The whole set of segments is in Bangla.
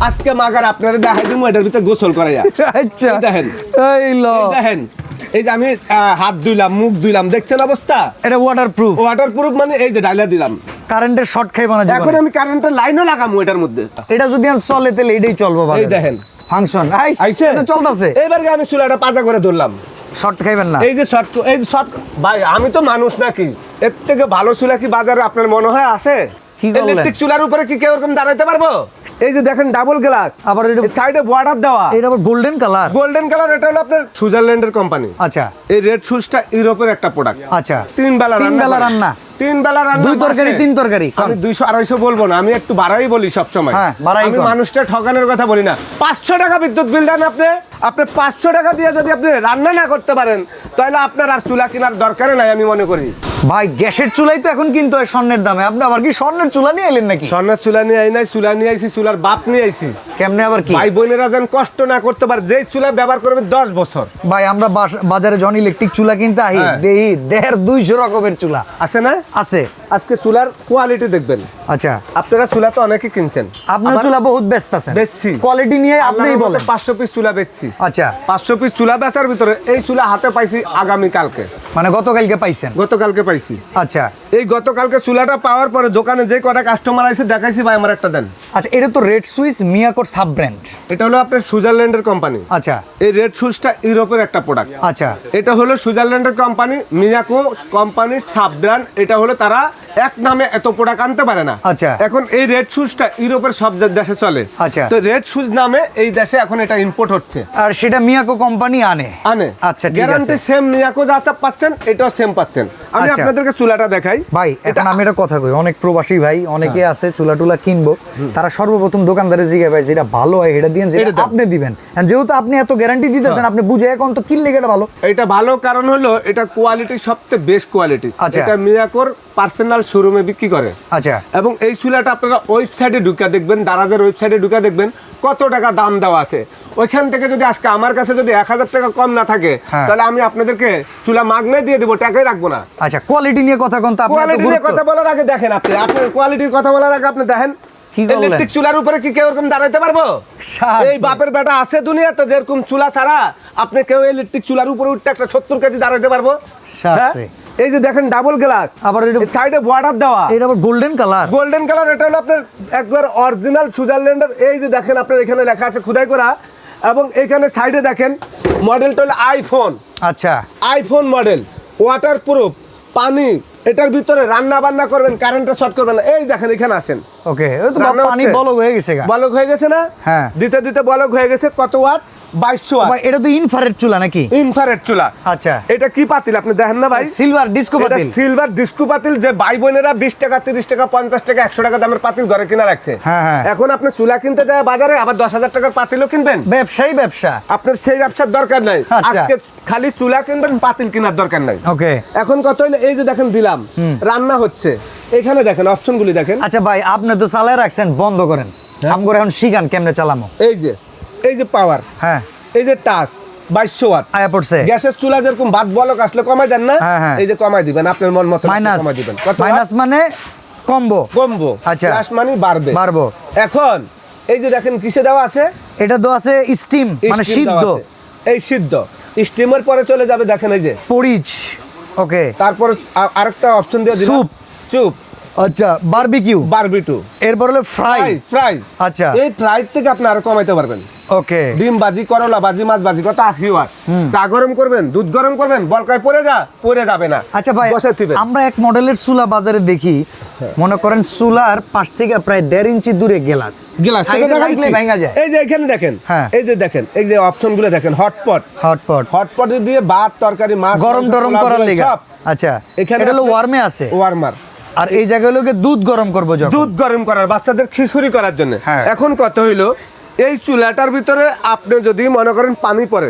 আজকে মাগার আপনারা দেখাই দিমু এটার ভিতরে গোসল করাইয়া। আচ্ছা দেখেন এই লো দেখেন এই যে আমি হাত ধুইলাম মুখ ধুইলাম দেখছেন অবস্থা। এটা ওয়াটারপ্রুফ ওয়াটারপ্রুফ মানে এই যে ডাইলা দিলাম। কারেন্টের শর্ট খাইবো না এখন আমি কারেন্টের লাইনও লাগামু এটার মধ্যে। এটা যদি আমি চলে তাহলে এটাই চলবো ভাই। এই দেখেন ফাংশন আইছে এটা চলতেছে। এবার আমি চুলাটা পাতা করে ধরলাম। শর্ট খাইবেন না। এই যে শর্ট ভাই আমি তো মানুষ নাকি, এর থেকে ভালো চুলা কি বাজারে আপনার মনে হয় আছে? কি বললেন? ইলেকট্রিক চুলার উপরে কি কেউ এরকম দাঁড়াইতে পারবো? এই যে দেখেন ডাবল গ্লাস, আবার এটা সাইডে বর্ডার দেওয়া, এটা আবার গোল্ডেন কালার। Golden colour. এটা হলো আপনার সুইজারল্যান্ডের কোম্পানি। আচ্ছা এই রেড শুজটা ইউরোপের একটা প্রোডাক্ট। আচ্ছা 3 বেলা রান্না। 3 বেলা রান্না, 2 তরকারি 3 তরকারি। আমি 200-250 বলবো না, আমি একটু বাড়াই বলি সব সময়। হ্যাঁ, বাড়াই আমি কম। মানুষটা ঠকানোর কথা বলি না। 500 টাকা বিদ্যুৎ বিল দেন আপনি 500 টাকা দিয়ে যদি আপনি রান্না না করতে পারেন তাহলে আপনার আর চুলা কেনার দরকার নাই আমি মনে করি। ভাই গ্যাসের চুলাই তো এখন কিন্তু হয় স্বর্ণের দামে। আপনি আবার কি স্বর্ণের চুলা নিয়ে এলেন নাকি? স্বর্ণের চুলা নিয়ে আই নাই, চুলা নিয়ে আইছি, চুলার বাপ নিয়ে আইছি। কেমনে আবার কি? ভাই বোনেরা যেন কষ্ট না করতে পারে, যেই চুলা ব্যবহার করবে 10 বছর। ভাই আমরা বাজারে জন ইলেকট্রিক চুলা কিনতে আহি, হ্যাঁ। দেহি 150-200 রকমের চুলা আছে না? আছে। আজকে চুলার কোয়ালিটি দেখবেন। আচ্ছা আপনারা চুলা তো অনেকে কিনছেন, আপনার চুলা বহুত ব্যস্ত আছেন। বেচছি। কোয়ালিটি নিয়ে আপনিই বলেন। 500 পিস চুলা বেচছি। আচ্ছা 500 পিস চুলা বেচার ভিতরে এই চুলা হাতে পাইছি আগামী কালকে, মানে গতকালকে পাইছেন? গতকালকে পাইছি। আচ্ছা এই গতকালকে চুলাটা পাওয়ার পরে দোকানে যে কটা কাস্টমার আইছে দেখাইছি ভাই আমার একটা দেন। আচ্ছা এটা তো রেড সুইস মিয়াকোর সাব ব্র্যান্ড। এটা হলো আপনার সুইজারল্যান্ডের কোম্পানি। আচ্ছা এই রেড শুজটা ইউরোপের একটা প্রোডাক্ট। আচ্ছা এটা হলো সুইজারল্যান্ডের কোম্পানি, মিয়াকো কোম্পানির সাব ব্র্যান্ড। এটা হলো তারা এক নামে এত প্রোডাক্ট আনতে পারে না। আচ্ছা। এখন এই রেড শুজটা ইউরোপের সব দেশে চলে। আচ্ছা। তো রেড শুজ নামে এই দেশে এখন এটা ইম্পোর্ট হচ্ছে। আর সেটা মিয়াকো কোম্পানি আনে। আচ্ছা ঠিক আছে, গ্যারান্টি গ্যারান্টি সেম মিয়াকো যা পাচ্ছেন এটাও সেম পাচ্ছেন। আমি আচ্ছা। আপনাদেরকে চুলাটা দেখাই ভাই এখন আমি একটা কথা কই, অনেক প্রবাসী ভাই অনেকে আছে চুলা টুলা কিনবো, তারা সর্বপ্রথম দোকানদারে জিজ্ঞাসা ভাই যেটা ভালো হয় এটা দিবেন, যেটা এটা দেন। আপনি দিবেন। And যেহেতু আপনি এত গ্যারান্টি দিতেছেন, আপনি বুঝে এখন তো কিনলে এটা ভালো। এটা ভালো কারণ হলো এটা কোয়ালিটি সবচেয়ে বেস্ট কোয়ালিটি। আচ্ছা। এটা মিয়াকোর পার্সোনাল শোরুমে বিক্রি করে। আচ্ছা এবং এই চুলাটা আপনারা ওয়েবসাইটে ঢুকে দেখবেন, দারাজের ওয়েবসাইটে ঢুকে দেখবেন কত টাকা দাম দেওয়া আছে। ওইখান থেকে যদি আজকে আমার কাছে যদি 1000 টাকা কম না থাকে হ্যাঁ। তাহলে আমি আপনাদেরকে চুলা মাগনে দিয়ে দেবো, টাকাই রাখবো না। আচ্ছা কোয়ালিটি নিয়ে কথা কোন, আপনি এত কোয়ালিটি নিয়ে গুরুত্ব- কথা বলার আগে দেখেন আপনার কোয়ালিটির কথা বলার আগে আপনি দেখেন কি করলেন? ইলেকট্রিক চুলার উপরে কি কেউ এরকম দাঁড়াইতে পারবো? সাহায্য। এই বাপের বেটা আছে দুনিয়াতে যেরকম চুলা ছাড়া আপনি কেউ ইলেকট্রিক চুলার উপরে উঠতে একটা 70 কেজি দাঁড়াইতে পারবো? সাহায্য। হ্যাঁ? এই যে দেখেন ডাবল গ্লাস, আবার এটা- সাইডে বর্ডার দেওয়া, এটা আবার গোল্ডেন কালার। Golden colour. এটা হলো আপনার একবার অরিজিনাল সুইজারল্যান্ডের। এই যে দেখেন আপনার এখানে লেখা আছে খোদাই করা, এবং এখানে সাইডে দেখেন মডেলটা হলো আইফোন। আচ্ছা আইফোন মডেল, ওয়াটারপ্রুফ, পানি। এটার ভিতরে রান্না বান্না করবেন, কারেন্টে শর্ট করবেন না। এই দেখেন এখানে আসেন, ওকে, ওই তো রান্না পানি হচ্ছে। বলক হয়ে গেছে গা। বলক হয়ে গেছে না? হ্যাঁ। দিতে দিতে বলক হয়ে গেছে। কত ওয়াট? 2200 ওয়াট। ভাই এটা তো ইনফ্রারেড চুলা নাকি? ইনফ্রারেড চুলা। আচ্ছা এটা কি পাতিল আপনি দেখেন না ভাই? সিলভার ডিস্কো এটা পাতিল। সিলভার ডিস্কো পাতিল, যে ভাই বোনেরা 20 টাকা 30 টাকা 50 টাকা 100 টাকা দামের পাতিল ঘরে কিনা রাখছে। হ্যাঁ, হ্যাঁ। এখন আপনি চুলা কিনতে যায় বাজারে আবার 10,000 টাকার পাতিলও কিনবেন। ব্যবসায়ী ব্যবসা। আপনার সেই ব্যবসার দরকার নাই। আচ্ছা। আজকে খালি চুলা কিনবেন, পাতিল কেনার দরকার নাই। ওকে এখন কত হইলো, এই যে দেখেন দিলাম, রান্না হচ্ছে। এখানে দেখেন অপশনগুলি দেখেন। আচ্ছা ভাই আপনি তো চালায় রাখছেন, বন্ধ করেন। আমগরে এখন শিখান কেমনে চালামো। এই যে পাওয়ার, হ্যাঁ এই যে টাচ 2200 ওয়াট। আয়া পড়ছে। গ্যাসের চুলা যেরকম ভাত বলক আসলে কমাই দেন না, হ্যাঁ, হ্যাঁ। এই যে কমাই দিবেন আপনার মন মতো মাইনাস কমাই দিবেন। কত মাইনাস মানে কমবো। কমবো, আচ্ছা। প্লাস মানে বাড়বে। বাড়বো। এখন এই যে দেখেন কিসে দেওয়া আছে, এটা তো আছে স্টিম মানে স্টিম দেওয়া সিদ্ধ আছে। এই সিদ্ধ স্টিমের পরে চলে যাবে দেখেন এই যে, পরিচ। ওকে তারপর আরেকটা অপশন দিয়ে দিলাম স্যুপ। চুপ, আচ্ছা বারবিকিউ, বারবিটু, এরপর হলো ফ্রাই। ফ্রাই। আচ্ছা এই ফ্রাই থেকে আপনি আরো কমাইতে পারবেন। ওকে ডিম ভাজি, করলা ভাজি, মাছ ভাজি, কত 80 ওয়াট। চা গরম করবেন, দুধ গরম করবেন, বলকায় পড়ে যাবে না। আচ্ছা ভাই বসাই দিবেন। আমরা এক মডেলের চুলা বাজারে দেখি, মনে করেন চুলার পাশ থেকে প্রায় 1.5 ইঞ্চি দূরে গ্লাস গ্লাস সেটা সাইডে দেখা লাগলে যাচ্ছে। ভাঙা যায়। এই যে এখানে দেখেন, হ্যাঁ। এই যে দেখেন, এই যে অপশনগুলো দেখেন, হটপট, হটপট হটপট দিয়ে ভাত তরকারি মাছ গরম মাংস, টরম পোলাও, করার বিরিয়ানি লেগে। সব। আচ্ছা এখানে এটা হলো আপনার- ওয়ার্মে আছে। ওয়ার্মার, আর এই জায়গায় হলো গিয়ে দুধ গরম করবো যখন। দুধ গরম করার, বাচ্চাদের খিচুড়ি করার জন্য। হ্যাঁ। এখন কত হইলো, এই চুলাটার ভিতরে আপনি যদি মনে করেন পানি পড়ে,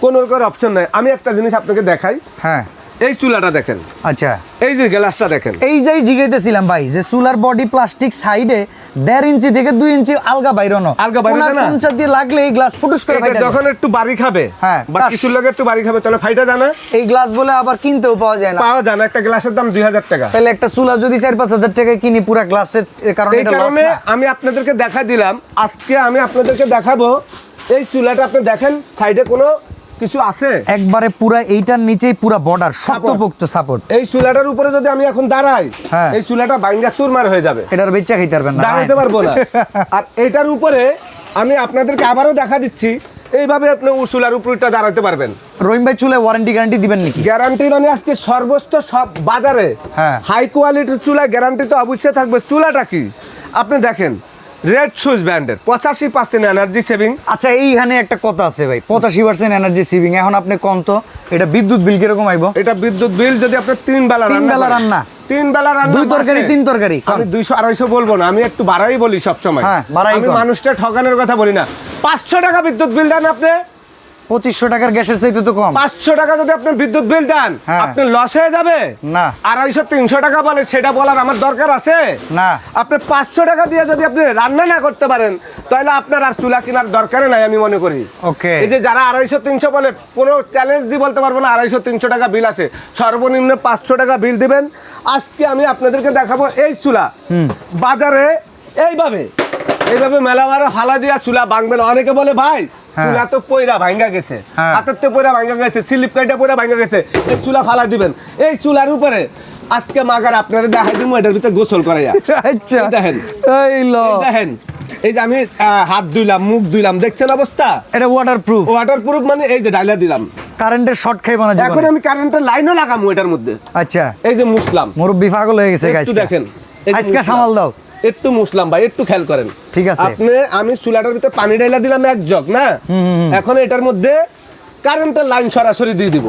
কোনো অপশন নাই। আমি একটা জিনিস আপনাকে দেখাই। হ্যাঁ এই চুলাটা দেখেন, আচ্ছা এই যে গ্লাসটা দেখেন, এই যাই জিগাইতেছিলাম ভাই যে চুলার বডি প্লাস্টিক সাইডে 1.5 ইঞ্চি থেকে 2 ইঞ্চি আলগা বাইরনো, আলগা বাইরনো না? কোনটা দিয়ে লাগলে এই গ্লাস ফুটুস করে এটা ফাইটা যখন একটু বাড়ি খাবে, হ্যাঁ, বা কিছুর লগে একটু বাড়ি খাবে, তাহলে ফাইটা জানা এই গ্লাস বলে আবার কিনতেও পাওয়া যায় না। পাওয়া যায় না, একটা গ্লাসের দাম 2000 টাকা। তাহলে একটা চুলা যদি 4-5 হাজার টাকায় কিনি পুরা গ্লাসের কারণে এই এটা লস কারণে না। আমি আপনাদেরকে দেখা দিলাম, আজকে আমি আপনাদেরকে দেখাবো এই চুলাটা। আপনি দেখেন সাইডে কোনো কিছু আছে, একবারে পুরা এইটার নিচেই পুরা বর্ডার শক্তপোক্ত সাপোর্ট। এই চুলাটার উপরে যদি আমি এখন দাঁড়াই, হ্যাঁ। এই চুলাটা বাইঙ্গা চুরমার হয়ে যাবে, এটার বেচা খাইতে পারবেন না, দাঁড়াতে পারবো না। আর এটার উপরে আমি আপনাদেরকে আবারও দেখা দিচ্ছি, এইভাবে আপনি চুলার উপরটা দাঁড়াতে পারবেন। রহিম ভাই চুলায় ওয়ারেন্টি গ্যারান্টি দিবেন নাকি? গ্যারান্টি মানে আজকে সর্বোচ্চ সব বাজারে হ্যাঁ। হাই কোয়ালিটির চুলা গ্যারান্টি তো অবশ্যই থাকবে। চুলাটা কি আপনি দেখেন, রেড সুইচ ব্র্যান্ডের 85% এনার্জি সেভিং। আচ্ছা এইখানে একটা কথা আছে ভাই, 85% এনার্জি সেভিং। এখন আপনি কোন তো এটা বিদ্যুৎ বিল কিরকম আইবো? এটা বিদ্যুৎ বিল যদি আপনি 3 বেলা তিন বেলা রান্না, 3 বেলা রান্না, 2 তরকারি 3 তরকারি, আমি 200-250 বলবো না, আমি একটু বাড়াই বলি সবসময়। হ্যাঁ, বাড়াই আমি কম। মানুষটা ঠকানোর কথা বলি না। 500 টাকা বিদ্যুৎ বিল দেন আপনি, 2500 টাকার গ্যাসের চাইতে তো কম। 500 টাকা যদি আপনি বিদ্যুৎ বিল দেন, হ্যাঁ। আপনি লস হয়ে যাবে না। 250-300 টাকা বলে, সেটা বলার আমার দরকার আছে না। আপনি 500 টাকা দিয়ে যদি আপনি রান্না না করতে পারেন, তাহলে আপনার আর চুলা কেনার দরকার নাই আমি মনে করি। ওকে, এই যে যারা 250-300 বলে, কোনো চ্যালেঞ্জ দিয়ে বলতে পারবো না 250-300 টাকা বিল আছে, সর্বনিম্ন 500 টাকা বিল দিবেন। আজকে আমি আপনাদেরকে দেখাবো এই চুলা বাজারে এইভাবে মেলামারে হালা দিয়া চুলা ভাঙবে না। অনেকে বলে ভাই হ্যাঁ। চুলা তো পয়রা ভাঙ্গা গেছে, হ্যাঁ। হাতের তো পয়রা ভাঙ্গা গেছে, স্লিপ কাইটা পয়রা ভাঙ্গা গেছে, এই চুলা ফালা দিবেন। এই চুলার উপরে আজকে মাগার আপনারা দেখাই দিব, এটার ভিতরে গোসল করাইয়া। আচ্ছা এই দেখেন, এই লো এই দেখেন, এই যে আমি হাত ধুইলাম, মুখ ধুইলাম, দেখছেন অবস্থা? এটা ওয়াটারপ্রুফ, ওয়াটারপ্রুফ মানে এই যে ডাইলা দিলাম। কারেন্টের শর্ট খাইবো না এখন জীবনে। আমি কারেন্টের লাইনও লাগামু এটার মধ্যে। আচ্ছা এই যে মুসলাম, মুরব্বি পাগল হয়ে গেছে গাইস, একটু দেখেন, এই যে আজকে মুসলাম। সামাল দাও। একটু মুসলাম ভাই, একটু খেয়াল করেন। ঠিক আছে। আমি চুলাটার ভিতরে পানি ঢাইলা দিলাম 1 জগ না, এখন এটার মধ্যে কারেন্টের লাইন সরাসরি দিয়ে দিব।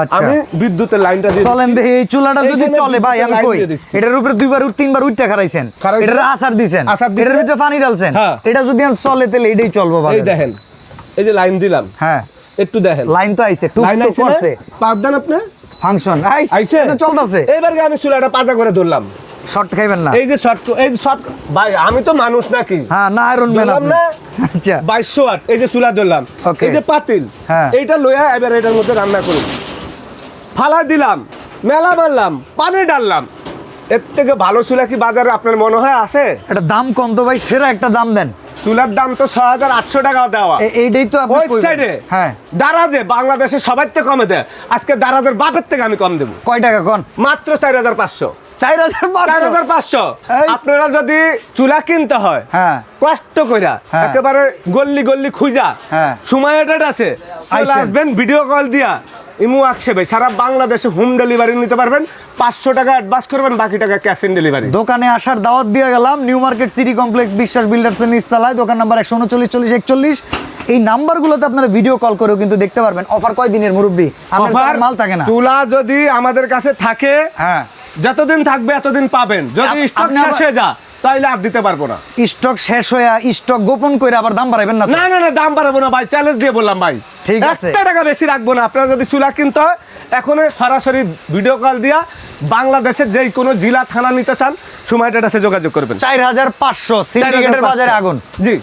আচ্ছা। আমি বিদ্যুতের লাইনটা দিয়ে চলেন দিচ্ছি। দেখি এই চুলাটা যদি এইখানে চলে ভাই, আমি বিদ্যুতের কই লাইন দিয়ে দিচ্ছি। এটার উপরে 2-3 বার উইটটা খারাইছেন, খারাইছি। এটার আসার দিছেন, আচার দিছে। এটার ভিতরে পানি ঢালছেন, হ্যাঁ। এটা যদি আমি চলে তাহলে এটাই চলবো ভাই। এই দেখেন, এই যে লাইন দিলাম, হ্যাঁ একটু দেখেন লাইন তো আইছে, টুক লাইন টুক আইছে করছে, পার দেন আপনি, ফাংশন আইছে এটা চলতেছে। এবার আমি চুলাটা পাতা করে ধরলাম। শর্ট খাইবেন না, এই যে শর্ট ভাই, আমি তো মানুষ নাকি, হ্যাঁ না আয়রন ম্যান ধরলাম আপনি। না? আচ্ছা 2200 ওয়াট, এই যে চুলা ধরলাম, Okay. এই যে পাতিল, হ্যাঁ। এইটা লইয়া এবার এটার মধ্যে রান্না করি, ফালা দিলাম, মেলা মারলাম, পানি ডাললাম। এর থেকে ভালো চুলা কি বাজারে আপনার মনে হয় আছে? এটা দাম কম তো ভাই, সেরা একটা দাম দেন। চুলার দাম তো 6800 টাকা দেওয়া। এইটাই তো আপনি ওই কইবেন। সাইডে হ্যাঁ দারাজে বাংলাদেশে সবার থেকে কমে দেয়, আজকে দারাজের বাপের থেকে আমি কম দেবো, কয় টাকা কোন? মাত্র 4500। 4500। 4500। এই। আপনারা যদি চুলা কিনতে হয়, হ্যাঁ কষ্ট কইরা হ্যাঁ। একেবারে গল্লি গল্লি খুঁজা, হ্যাঁ। সময় এটা আছে, চলে আইসেন। আসবেন, ভিডিও কল দিয়া ইমু আকসেবে সারা বাংলাদেশে হোম ডেলিভারি নিতে পারবেন। 500 টাকা অ্যাডভান্স করবেন, বাকি টাকা ক্যাশ অন ডেলিভারি। দোকানে আসার দাওয়াত দিয়ে গেলাম, নিউ মার্কেট সিটি কমপ্লেক্স বিশ্বাস বিল্ডার্সের নিচতলায়, দোকান নাম্বার 139-40-41। এই নাম্বারগুলোতে আপনারা ভিডিও কল করেও কিন্তু দেখতে পারবেন। অফার কয় দিনের মুরব্বি? আমার তো আর মাল থাকে না। চুলা যদি আমাদের কাছে থাকে, হ্যাঁ যতদিন থাকবে এতদিন পাবেন। যদি স্টক আপনি শেষ হয়ে যায়, তাহলে আর দিতে পারবো না। স্টক শেষ হয়ে স্টক গোপন করে আবার দাম বাড়াবেন না তো? না না না, দাম বাড়াবো না ভাই, চ্যালেঞ্জ দিয়ে বললাম ভাই। ঠিক আছে। 1 টাকা বেশি রাখবো না। আপনারা যদি চুলা কিনতে হয়, এখন সরাসরি ভিডিও কল দিয়া বাংলাদেশের যে কোনো জেলা থানা নিতে চান, সময়টার সাথে যোগাযোগ করবেন। 4500 সিন্ডিকেটের বাজারে আগুন। জি।